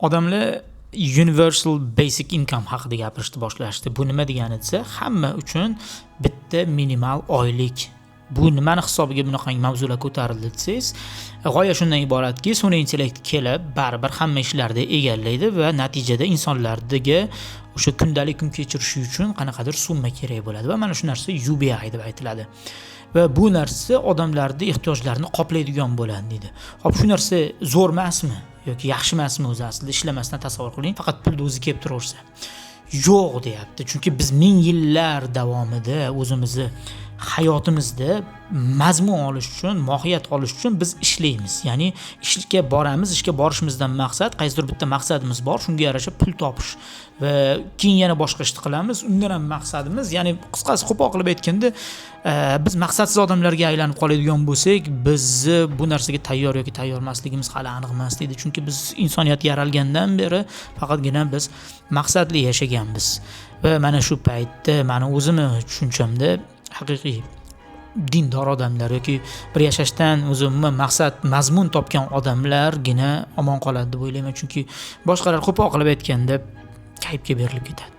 Odamlar universal basic income haqida gapirishni boshlashdi. Bu nima degani desa, hamma uchun bitta minimal oylik. Bu nimani hisobiga bunaqangi mavzular ko'tarildi desangiz, g'oya shundan iboratki, sun'iy intellekt kelib, baribir hamma ishlarni egallaydi va natijada insonlarga o'sha kundalik kun kechirishi uchun qanaqadir summa kerak bo'ladi va mana shu narsa UBI deb aytiladi. Va bu narsa odamlarning ehtiyojlarini qoplaydigan bo'ladi deydi. Xo'p, shu narsa zo'r emasmi yoki yaxshi emasmi o'zi aslida ishlamasdan tasavvur qiling, faqat pulni o'zi kelib turaversa. Yo'q deyapti. Chunki biz ming yillar davomida o'zimizni hayotimizda mazmun olish uchun, mohiyat olish uchun biz ishlaymiz. Ya'ni ishga boramiz, ishga borishimizdan maqsad, qaysidir bitta maqsadimiz bor, shunga yarasha pul topish va keyin yana boshqa ishni qilamiz. Undan ham maqsadimiz, ya'ni qisqasi qo'pol qilib aytganda, biz maqsadsiz odamlarga aylanib qoladigan bo'lsak, bizni bu narsaga tayyor yoki tayyor emasligimiz hali aniq emas deydi. Chunki biz insoniyat yaralgandan beri faqatgina biz maqsadli yashaganmiz. Va mana shu paytda meni o'zimni tushunchamda haqiqiy dindor odamlar yoki bir yashashdan o'zi umuman maqsad, mazmun topgan odamlargina omon qoladi deb o'ylayman. Chunki boshqalar qo'pol qilib aytganda kayfga berilib ketadi.